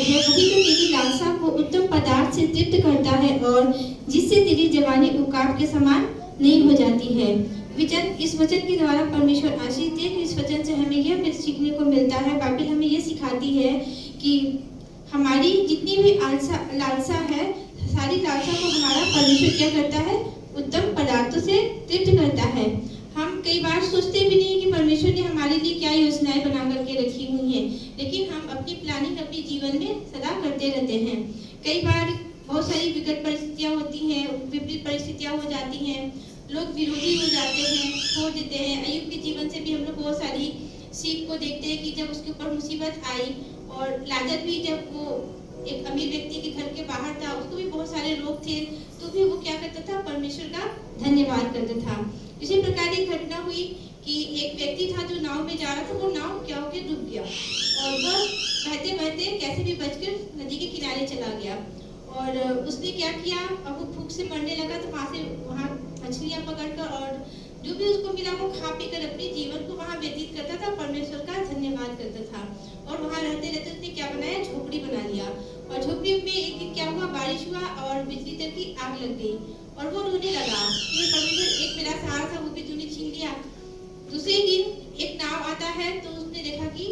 है वही तो तेरी लालसा को उत्तम पदार्थ से तृप्त करता है और जिससे तेरी जवानी उकाब के समान नहीं हो जाती है। इस वचन के द्वारा परमेश्वर आशीष दे कि इस वचन से हमें यह सीखने को मिलता है। बाइबल हमें यह सिखाती है कि हमारी जितनी भी लालसा है, सारी लालसा को हमारा परमेश्वर क्या करता है, उत्तम पदार्थों से तृप्त करता है। हम कई बार सोचते भी नहीं कि परमेश्वर ने हमारे लिए क्या योजनाएं बना करके रखी हुई हैं, लेकिन हम अपनी प्लानिंग अपने जीवन में सदा करते रहते हैं। कई बार बहुत सारी विकट परिस्थितियां होती हैं, विपरीत परिस्थितियां हो जाती हैं, लोग विरोधी हो जाते हैं, छोड़ देते हैं। अय्यूब के जीवन से भी हम लोग बहुत सारी सीख को देखते हैं कि जब उसके ऊपर मुसीबत आई, और लाजर भी जब वो एक अमीर व्यक्ति के घर के बाहर था, उसको भी बहुत सारे रोग थे, तो भी वो क्या करता था, परमेश्वर का धन्यवाद करता था। इसी प्रकार एक घटना हुई कि एक व्यक्ति था जो नाव में जा रहा था, वो नाव क्या हो गया, डूब गया और वह बहते बहते कैसे भी बचकर नदी के किनारे चला गया। और उसने क्या किया, अब वो भूख से मरने लगा, तो वहाँ मछलियाँ पकड़कर और जो भी उसको मिला वो खा पी कर अपने जीवन को वहाँ व्यतीत करता था, परमेश्वर का धन्यवाद करता था। और वहाँ रहते रहते उसने क्या बनाया, झोपड़ी बना लिया। और झोपड़ी में एक दिन क्या हुआ, बारिश हुआ और बिजली तक की आग लग गई और वो रोने लगा कि परमेश्वर, एक मेरा सहारा था वो भी तूने छीन लिया। दूसरे दिन एक नाव आता है, तो उसने देखा कि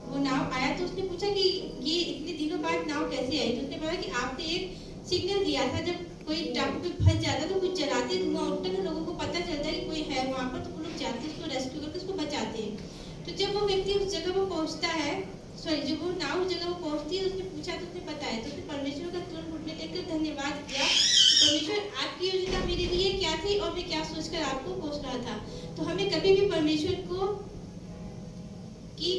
वो नाव आया, तो उसने पूछा कि ये इतने दिनों बाद नाव कैसे आई। तो उसने बोला कि आपने एक सिग्नल दिया था, जब कोई टापू पे फंस जाता तो कुछ जलाते, धुआं उठता तो लोगों को पता चलता है कि कोई है वहाँ पर, तो वो लोग जाते उसको रेस्क्यू करके उसको बचाते हैं। तो जब वो व्यक्ति उस जगह पर पहुँचता है, जब वो नाव उस जगह पर पहुँचती है, उसने पूछा तो उसने बताया, तो उसने परमेश्वर का तुरंत घुटने टेककर धन्यवाद किया। परमेश्वर, आपकी योजना मेरे लिए क्या थी और मैं क्या सोचकर आपको पहुँच रहा था। तो हमें कभी भी परमेश्वर को कि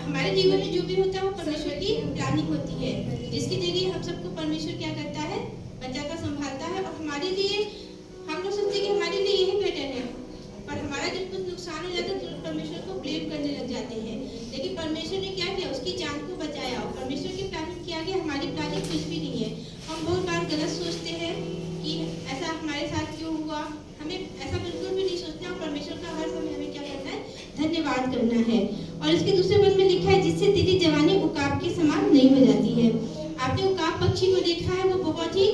हमारे जीवन में जो भी होता है वो परमेश्वर की प्लानिंग होती है, जिसके जरिए हम सबको परमेश्वर क्या करता है, बचाता संभालता है। और हमारे लिए हम लोग सोचते हैं कि हमारे लिए यही बेटर है, और हमारा जब कुछ नुकसान हो जाता है तो परमेश्वर को ब्लेम करने लग जाते हैं। लेकिन परमेश्वर ने क्या किया, उसकी जान को बचाया। और परमेश्वर की प्लानिंग किया गया, हमारी प्लानिंग कुछ भी नहीं है। हम बहुत बार गलत सोचते हैं कि ऐसा हमारे साथ क्यों हुआ, हमें ऐसा बिल्कुल भी नहीं सोचना। और परमेश्वर का हर समय हमें क्या करना है, धन्यवाद करना है। और इसके दूसरे पद में लिखा है, जिससे तेरी जवानी उकाब के समान नहीं हो जाती है। आपने उकाब पक्षी को देखा है, वो बहुत ही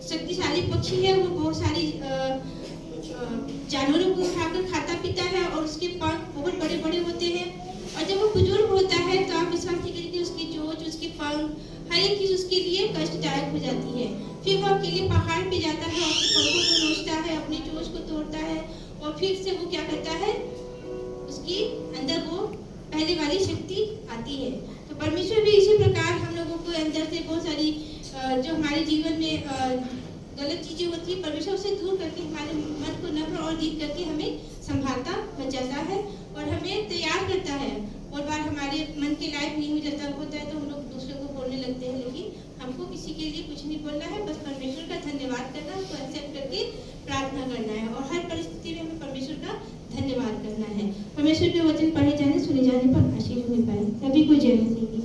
शक्तिशाली पक्षी है। वो बहुत सारी जानवरों को उठाकर खाता पीता है और उसके पंख बहुत बड़े बड़े होते हैं। और जब वो बुजुर्ग होता है तो आप विश्वास नहीं करेंगे, उसकी चोंच, उसके पंख, हर एक चीज उसके लिए कष्टदायक हो जाती है। फिर वो अकेले पहाड़ पे जाता है, अपने पंखों को नोचता है, अपनी चोंच को तोड़ता है, और फिर से वो क्या करता है, उसकी अंदर वो पहले वाली शक्ति आती है। तो परमेश्वर भी इसी प्रकार हम लोगों को अंदर से बहुत सारी जो हमारे जीवन में गलत चीजें होती है, परमेश्वर उसे दूर करके हमारे मन को नम्र और दीन करके हमें संभालता बचाता है और हमें तैयार करता है। और बार हमारे मन के लायक नहीं हो जाता होता है तो हम लोग दूसरे को बोलने लगते हैं, लेकिन हमको किसी के लिए कुछ नहीं बोलना है, बस परमेश्वर का धन्यवाद करना, उसको एक्सेप्ट करके प्रार्थना करना है। और हर परिस्थिति में हमें परमेश्वर का धन्यवाद करना है। परमेश्वर के वचन पढ़े जाने, सुने जाने पर आशीष मिल पाए। सभी को जय मसीह की।